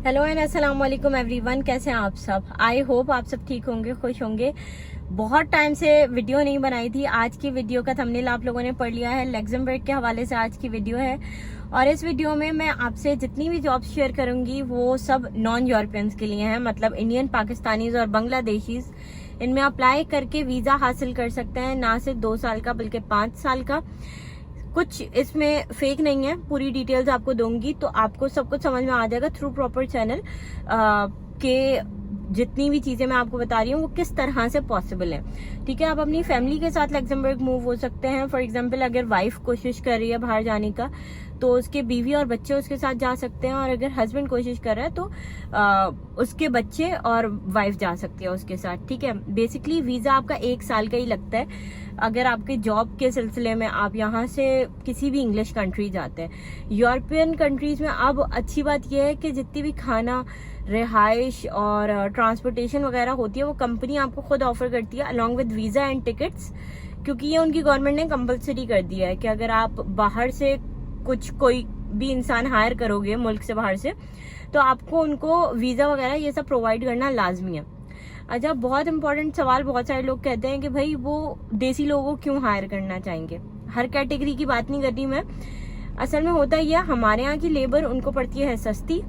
Hello and अस्सलाम वालेकुम everyone, कैसे हैं आप सब। आई होप आप सब ठीक होंगे, खुश होंगे। बहुत टाइम से वीडियो नहीं बनाई थी। आज की वीडियो का थंबनेल आप लोगों ने पढ़ लिया है। लग्जमबर्ग के हवाले से आज की वीडियो है और इस वीडियो में मैं आपसे जितनी भी जॉब्स शेयर करूंगी वो सब नॉन यूरोपियंस के लिए हैं, मतलब इंडियन, पाकिस्तानीज और बांग्लादेशीज। इनमें अप्लाई करके वीजा हासिल कर सकते हैं, ना सिर्फ 2 साल का बल्कि 5 साल का। कुछ इसमें फेक नहीं है, पूरी डिटेल्स आपको दूंगी तो आपको सब कुछ समझ में आ जाएगा थ्रू प्रॉपर चैनल के जितनी भी चीजें मैं आपको बता रही हूँ वो किस तरह से पॉसिबल है। ठीक है, आप अपनी फैमिली के साथ लग्जमबर्ग मूव हो सकते हैं। फॉर एग्जांपल, अगर वाइफ कोशिश कर रही है बाहर जाने का तो उसके बीवी और बच्चे उसके साथ जा सकते हैं, और अगर हस्बैंड कोशिश कर रहा है तो उसके बच्चे और वाइफ जा सकती है उसके साथ। ठीक है, बेसिकली वीजा आपका 1 साल का ही लगता है अगर आपके जॉब के सिलसिले में आप यहाँ से किसी भी इंग्लिश कंट्री जाते हैं। यूरोपियन कंट्रीज में अब अच्छी बात यह है कि जितनी भी खाना, रिहाइश और ट्रांसपोर्टेशन वगैरह होती है वो कंपनी आपको खुद ऑफर करती है along with visa and tickets, क्योंकि ये उनकी गवर्नमेंट ने कंपलसरी कर दिया है कि अगर आप बाहर से कोई भी इंसान हायर करोगे मुल्क से बाहर से तो आपको उनको वीजा वगैरह ये सब प्रोवाइड करना लाजमी है। अच्छा, बहुत इंपॉर्टेंट सवाल बहुत सारे लोग कहते हैं कि भाई वो देसी लोगों को क्यों हायर करना चाहेंगे। हर कैटेगरी की बात नहीं कर रही मैं। असल में होता यह, हमारे यहाँ की लेबर उनको पड़ती है सस्ती,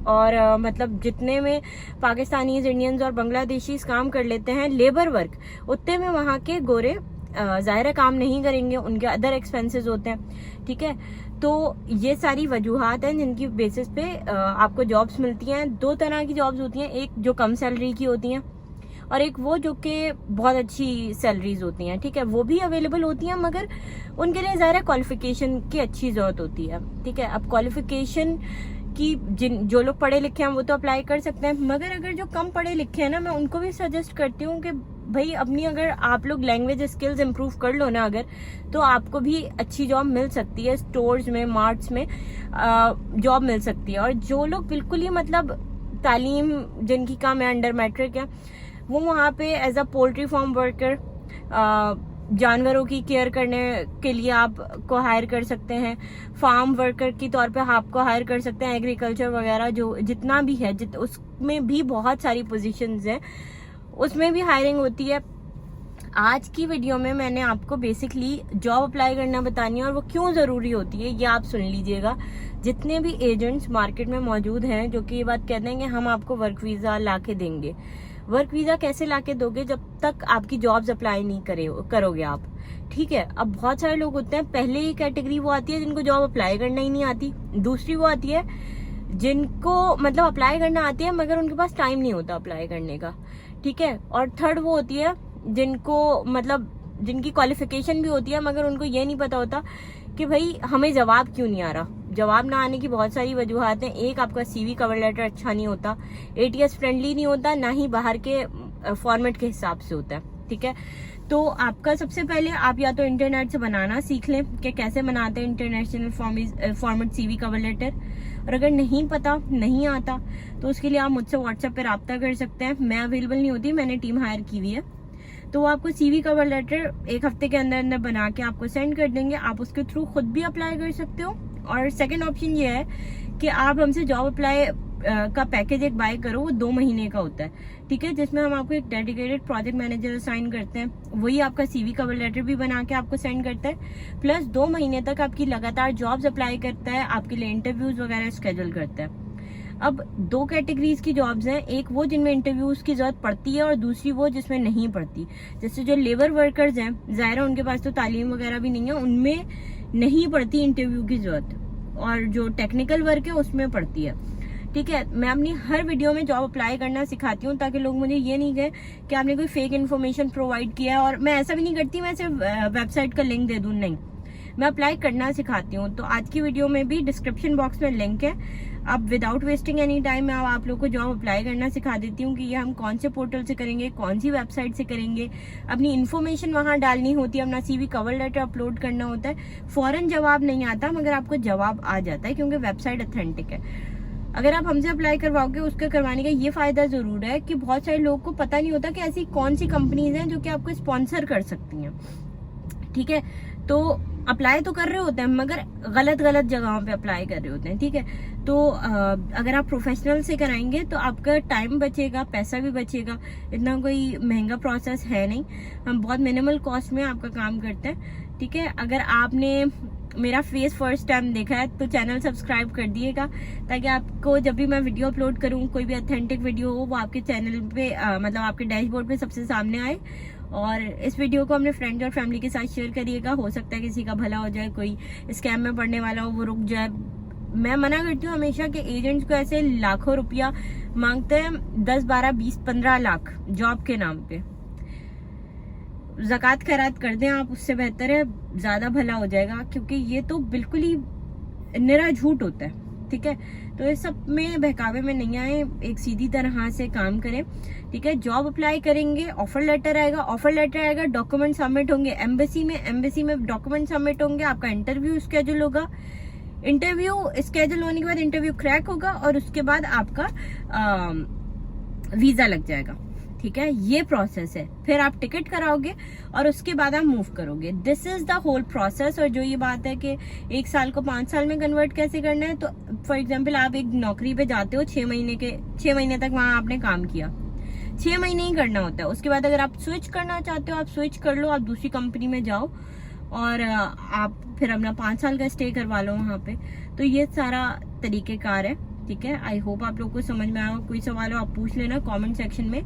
और मतलब जितने में पाकिस्तानीज, इंडियंस और बांग्लादेशीज काम कर लेते हैं लेबर वर्क, उतने में वहाँ के गोरे ज़ाहिर काम नहीं करेंगे, उनके अदर एक्सपेंसेस होते हैं। ठीक है, तो ये सारी वजूहात हैं जिनकी बेसिस पे आपको जॉब्स मिलती हैं। 2 तरह की जॉब्स होती हैं, एक जो कम सैलरी की होती हैं और एक वो जो कि बहुत अच्छी सैलरीज होती हैं। ठीक है, वो भी अवेलेबल होती हैं मगर उनके लिए ज़्यादा क्वालिफिकेशन की अच्छी जरूरत होती है। ठीक है, अब क्वालिफिकेशन की जो लोग पढ़े लिखे हैं वो तो अप्लाई कर सकते हैं, मगर अगर जो कम पढ़े लिखे हैं ना, मैं उनको भी सजेस्ट करती हूँ कि भाई अपनी अगर आप लोग लैंग्वेज स्किल्स इंप्रूव कर लो ना अगर, तो आपको भी अच्छी जॉब मिल सकती है। स्टोर्स में, मार्ट्स में जॉब मिल सकती है। और जो लोग बिल्कुल ही मतलब तालीम जिनकी कम है, अंडर मैट्रिक है, वो वहाँ पे as a poultry farm worker, जानवरों की केयर करने के लिए आपको हायर कर सकते हैं। फार्म वर्कर की तौर पे आपको हायर कर सकते हैं। एग्रीकल्चर वगैरह जो जितना भी है उसमें भी बहुत सारी पोजीशंस हैं, उसमें भी हायरिंग होती है। आज की वीडियो में मैंने आपको बेसिकली जॉब अप्लाई करना बतानी है और वो क्यों जरूरी होती है ये आप सुन लीजिएगा। जितने भी एजेंट्स मार्केट में मौजूद हैं जो कि ये बात कहते हैं कि हम आपको वर्क वीजा ला के देंगे, वर्क वीजा कैसे लाके दोगे जब तक आपकी जॉब्स अप्लाई नहीं करोगे आप। ठीक है, अब बहुत सारे लोग होते हैं, पहले ही कैटेगरी वो आती है जिनको जॉब अप्लाई करना ही नहीं आती, दूसरी वो आती है जिनको मतलब अप्लाई करना आती है मगर उनके पास टाइम नहीं होता अप्लाई करने का। ठीक है, और थर्ड वो होती है जिनको मतलब जिनकी क्वालिफिकेशन भी होती है मगर उनको ये नहीं पता होता कि भाई हमें जवाब क्यों नहीं आ रहा। जवाब ना आने की बहुत सारी वजूहत हैं। एक, आपका सीवी कवर लेटर अच्छा नहीं होता, एटीएस फ्रेंडली नहीं होता, ना ही बाहर के फॉर्मेट के हिसाब से होता है। ठीक है, तो आपका सबसे पहले आप या तो इंटरनेट से बनाना सीख लें कि कैसे बनाते हैं international format CV cover letter, और अगर नहीं पता, नहीं आता तो उसके लिए आप मुझसे व्हाट्सएप पे रब्ता कर सकते हैं। मैं अवेलेबल नहीं होती, मैंने टीम हायर की हुई है, तो वो आपको सीवी कवर लेटर 1 हफ्ते के अंदर अंदर बना के आपको सेंड कर देंगे। आप उसके थ्रू खुद भी अप्लाई कर सकते हो। और सेकंड ऑप्शन ये है कि आप हमसे जॉब अप्लाई का पैकेज एक बाय करो, वो 2 महीने का होता है। ठीक है, जिसमें हम आपको एक डेडिकेटेड प्रोजेक्ट मैनेजर असाइन करते हैं, वही आपका सीवी कवर लेटर भी बना के आपको सेंड करता है, प्लस 2 महीने तक आपकी लगातार जॉब्स अप्लाई करता है, आपके लिए इंटरव्यूज वगैरह शेड्यूल करता है। अब 2 कैटेगरीज की जॉब्स हैं, एक वो जिनमें इंटरव्यूज की जरूरत पड़ती है और दूसरी वो जिसमें नहीं पड़ती। जैसे जो लेबर वर्कर्स हैं, जाहिर है उनके पास तो तालीम वगैरह भी नहीं है, उनमें नहीं पड़ती इंटरव्यू की जरूरत, और जो टेक्निकल वर्क है उसमें पड़ती है। ठीक है, मैं अपनी हर वीडियो में जॉब अप्लाई करना सिखाती हूँ ताकि लोग मुझे ये नहीं कहें कि आपने कोई फेक इन्फॉर्मेशन प्रोवाइड किया है। और मैं ऐसा भी नहीं करती मैं सिर्फ वेबसाइट का लिंक दे दूँ, नहीं, मैं अप्लाई करना सिखाती हूँ। तो आज की वीडियो में भी डिस्क्रिप्शन बॉक्स में लिंक है, अब विदाउट वेस्टिंग एनी टाइम मैं आप लोग को जॉब अप्लाई करना सिखा देती हूँ कि ये हम कौन से पोर्टल से करेंगे, कौन सी वेबसाइट से करेंगे, अपनी इन्फॉर्मेशन वहाँ डालनी होती है, अपना सीवी कवर लेटर अपलोड करना होता है। फौरन जवाब नहीं आता मगर आपको जवाब आ जाता है क्योंकि वेबसाइट ऑथेंटिक है। अगर आप हमसे अप्लाई करवाओगे, उसका करवाने का ये फायदा जरूर है कि बहुत सारे लोगों को पता नहीं होता कि ऐसी कौन सी कंपनीज हैं जो कि आपको स्पॉन्सर कर सकती हैं। ठीक है, तो अप्लाई तो कर रहे होते हैं मगर गलत गलत जगहों पे अप्लाई कर रहे होते हैं, ठीक है। तो अगर आप प्रोफेशनल से कराएंगे तो आपका टाइम बचेगा, पैसा भी बचेगा, इतना कोई महंगा प्रोसेस है नहीं, हम बहुत मिनिमल कॉस्ट में आपका काम करते हैं, ठीक है। अगर आपने मेरा फेस फर्स्ट टाइम देखा है तो चैनल सब्सक्राइब कर दिएगा, ताकि आपको जब भी मैं वीडियो अपलोड करूँ, कोई भी ऑथेंटिक वीडियो हो, वो आपके चैनल पे मतलब आपके डैशबोर्ड पे सबसे सामने आए। और इस वीडियो को अपने फ्रेंड्स और फैमिली के साथ शेयर करिएगा, हो सकता है किसी का भला हो जाए, कोई स्कैम में पड़ने वाला हो वो रुक जाए। मैं मना करती हूँ हमेशा कि एजेंट्स को ऐसे लाखों रुपया मांगते हैं, 10, 12, 20, 15 लाख जॉब के नाम पे। ज़कात खैरात कर दें आप, उससे बेहतर है, ज्यादा भला हो जाएगा, क्योंकि ये तो बिल्कुल ही निरा झूठ होता है, ठीक है। तो इस सब में बहकावे में नहीं आए, एक सीधी तरह से काम करें, ठीक है। जॉब अप्लाई करेंगे, ऑफर लेटर आएगा, डॉक्यूमेंट सबमिट होंगे एम्बेसी में डॉक्यूमेंट सबमिट होंगे, आपका इंटरव्यू स्केड्यूल होगा, इंटरव्यू स्केड्यूल होने के बाद इंटरव्यू क्रैक होगा और उसके बाद आपका वीजा लग जाएगा, ठीक है। ये प्रोसेस है, फिर आप टिकट कराओगे और उसके बाद आप मूव करोगे। This is the whole process. और जो ये बात है कि 1 साल को 5 साल में कन्वर्ट कैसे करना है, तो फॉर एग्जांपल आप एक नौकरी पे जाते हो, 6 महीने तक वहां आपने काम किया, 6 महीने ही करना होता है। उसके बाद अगर आप स्विच करना चाहते हो, आप स्विच कर लो, आप दूसरी कंपनी में जाओ और आप फिर अपना 5 साल का स्टे करवा लो वहां पे। तो ये सारा तरीकेकार है, ठीक है। आई होप आप लोग को समझ में आया। कोई सवाल हो आप पूछ लेना कमेंट सेक्शन में,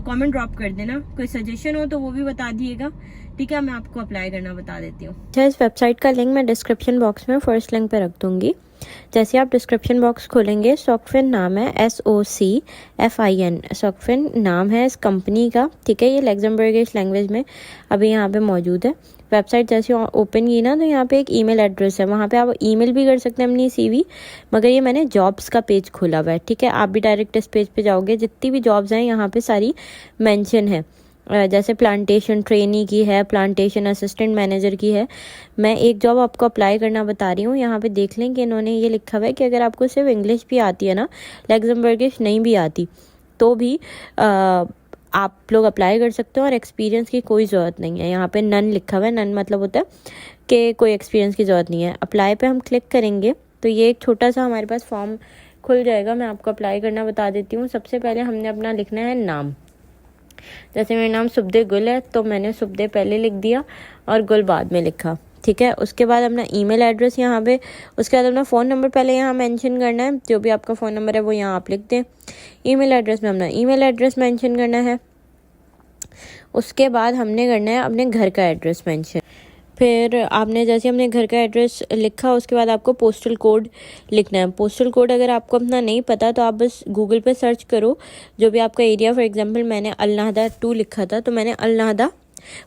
कमेंट ड्रॉप कर देना। कोई सजेशन हो तो वो भी बता दिएगा, ठीक है। मैं आपको अप्लाई करना बता देती हूँ। इस वेबसाइट का लिंक मैं डिस्क्रिप्शन बॉक्स में फर्स्ट लिंक पे रख दूंगी। जैसे आप डिस्क्रिप्शन बॉक्स खोलेंगे, सॉफ्टफिन नाम है, SOCFIN, सॉफ्टफिन नाम है इस कंपनी का, ठीक है। ये लग्जमबर्गिश लैंग्वेज में अभी यहाँ पे मौजूद है। वेबसाइट जैसे ओपन की ना, तो यहाँ पे एक ईमेल एड्रेस है, वहाँ पे आप ईमेल भी कर सकते हैं अपनी CV, मगर ये मैंने जॉब्स का पेज खोला हुआ है, ठीक है। आप भी डायरेक्ट इस पेज पे जाओगे, जितनी भी जॉब्स हैं यहाँ पे सारी मेंशन है। जैसे प्लांटेशन ट्रेनी की है, प्लांटेशन असिस्टेंट मैनेजर की है। मैं एक जॉब आपको अप्लाई करना बता रही हूँ। यहाँ पे देख लें कि इन्होंने ये लिखा हुआ है कि अगर आपको सिर्फ इंग्लिश भी आती है ना, लग्जमबर्गिश नहीं भी आती, तो भी आप लोग अप्लाई कर सकते हो और एक्सपीरियंस की कोई ज़रूरत नहीं है। यहाँ पे नन लिखा हुआ है, नन मतलब होता है कि कोई एक्सपीरियंस की ज़रूरत नहीं है। अप्लाई पे हम क्लिक करेंगे तो ये एक छोटा सा हमारे पास फॉर्म खुल जाएगा। मैं आपको अप्लाई करना बता देती हूँ। सबसे पहले हमने अपना लिखना है नाम। जैसे मेरा नाम सुबदे गुल है, तो मैंने सुबदे पहले लिख दिया और गुल बाद में लिखा, ठीक है। उसके बाद अपना ईमेल एड्रेस यहाँ पे, उसके बाद अपना फ़ोन नंबर पहले यहाँ मेंशन करना है। जो भी आपका फ़ोन नंबर है वो यहाँ आप लिख दें। ईमेल एड्रेस में अपना ईमेल एड्रेस मेंशन करना है। उसके बाद हमने करना है अपने घर का एड्रेस मेंशन। फिर आपने जैसे अपने घर का एड्रेस लिखा, उसके बाद आपको पोस्टल कोड लिखना है। पोस्टल कोड अगर आपको अपना नहीं पता तो आप बस गूगल पे सर्च करो, जो भी आपका एरिया। फॉर एग्जांपल मैंने अलनाहदा 2 लिखा था, तो मैंने अलनाहदा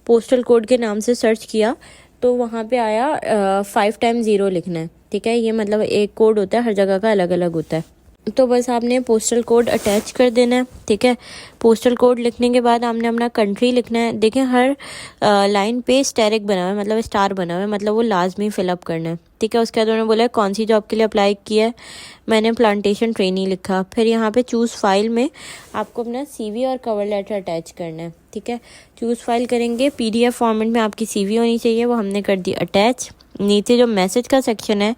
पोस्टल कोड के नाम से सर्च किया, तो वहाँ पे आया 5 टाइम 0 लिखना है, ठीक है। ये मतलब एक कोड होता है, हर जगह का अलग अलग होता है। तो बस आपने पोस्टल कोड अटैच कर देना है, ठीक है। पोस्टल कोड लिखने के बाद आपने अपना कंट्री लिखना है। देखें हर लाइन पे स्टेरिक बना हुआ है, मतलब स्टार बना हुआ है, मतलब वो लाजमी फिलअप करना है, ठीक है। उसके बाद उन्होंने बोला कौन सी जॉब के लिए अप्लाई किया है, मैंने प्लांटेशन ट्रेनी लिखा। फिर यहाँ पे चूज़ फाइल में आपको अपना CV और कवर लेटर अटैच करना है, ठीक है। चूज़ फाइल करेंगे, PDF फॉर्मेट में आपकी CV होनी चाहिए, वो हमने कर दी अटैच। नीचे जो मैसेज का सेक्शन है,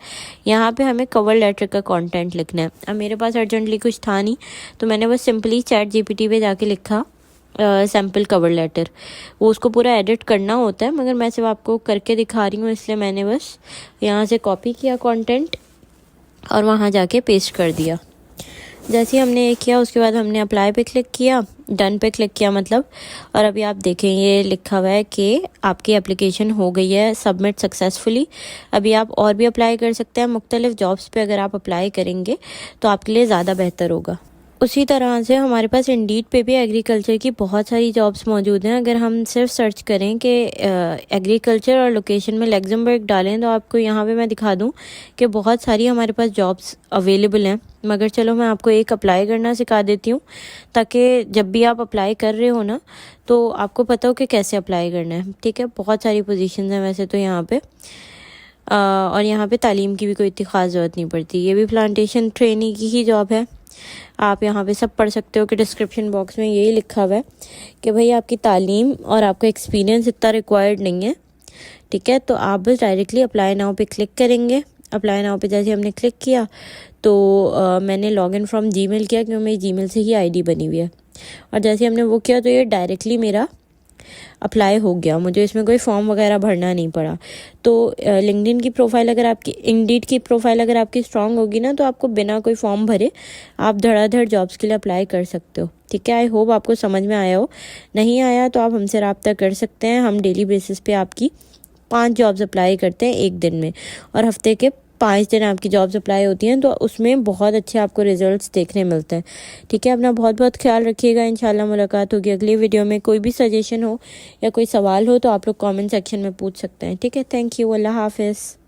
यहाँ पे हमें कवर लेटर का कंटेंट लिखना है। अब मेरे पास अर्जेंटली कुछ था नहीं, तो मैंने बस सिंपली ChatGPT पे जाके लिखा सैम्पल कवर लेटर। वो उसको पूरा एडिट करना होता है, मगर मैं सिर्फ आपको करके दिखा रही हूँ, इसलिए मैंने बस यहाँ से कॉपी किया कंटेंट और वहाँ जाके पेस्ट कर दिया। जैसे ही हमने ये किया, उसके बाद हमने अप्लाई पे क्लिक किया, डन पे क्लिक किया मतलब, और अभी आप देखें ये लिखा हुआ है कि आपकी एप्लीकेशन हो गई है सबमिट सक्सेसफुली। अभी आप और भी अप्लाई कर सकते हैं मुख्तलिफ जॉब्स पे। अगर आप अप्लाई करेंगे तो आपके लिए ज़्यादा बेहतर होगा। उसी तरह से हमारे पास इंडीड पे भी एग्रीकल्चर की बहुत सारी जॉब्स मौजूद हैं। अगर हम सिर्फ सर्च करें कि एग्रीकल्चर और लोकेशन में लग्जमबर्ग डालें, तो आपको यहाँ पे मैं दिखा दूँ कि बहुत सारी हमारे पास जॉब्स अवेलेबल हैं। मगर चलो मैं आपको एक अप्लाई करना सिखा देती हूँ, ताकि जब भी आप अप्लाई कर रहे हो ना, तो आपको पता हो कि कैसे अप्लाई करना है, ठीक है। बहुत सारी पोजीशन हैं वैसे तो यहाँ पे, और यहाँ पे तालीम की भी कोई इतनी ख़ास ज़रूरत नहीं पड़ती। ये भी प्लांटेशन ट्रेनी की ही जॉब है। आप यहाँ पे सब पढ़ सकते हो कि डिस्क्रिप्शन बॉक्स में यही लिखा हुआ है कि भाई आपकी तालीम और आपका एक्सपीरियंस इतना रिक्वायर्ड नहीं है, ठीक है। तो आप बस डायरेक्टली अप्लाई नाउ पे क्लिक करेंगे। अप्लाई नाउ पे जैसे हमने क्लिक किया तो मैंने लॉगिन फ्रॉम जीमेल किया क्योंकि मेरी जीमेल से ही आईडी बनी हुई है, और जैसे हमने वो किया तो ये डायरेक्टली मेरा अप्लाई हो गया, मुझे इसमें कोई फॉर्म वगैरह भरना नहीं पड़ा। तो लिंक्डइन की प्रोफाइल अगर आपकी, इंडीड की प्रोफाइल अगर आपकी स्ट्रांग होगी ना, तो आपको बिना कोई फॉर्म भरे आप धड़ाधड़ जॉब्स के लिए अप्लाई कर सकते हो। ठीक है, आई होप आपको समझ में आया हो। नहीं आया तो आप हमसे रब्ता कर सकते हैं। हम डेली बेसिस पे आपकी 5 जॉब्स अप्लाई करते हैं एक दिन में, और हफ्ते के 5 दिन आपकी जॉब्स अप्लाई होती हैं, तो उसमें बहुत अच्छे आपको रिजल्ट्स देखने मिलते हैं। ठीक है, अपना बहुत बहुत ख्याल रखिएगा। इंशाल्लाह मुलाकात होगी अगली वीडियो में। कोई भी सजेशन हो या कोई सवाल हो तो आप लोग कमेंट सेक्शन में पूछ सकते हैं। ठीक है, थैंक यू, अल्लाह हाफिज़।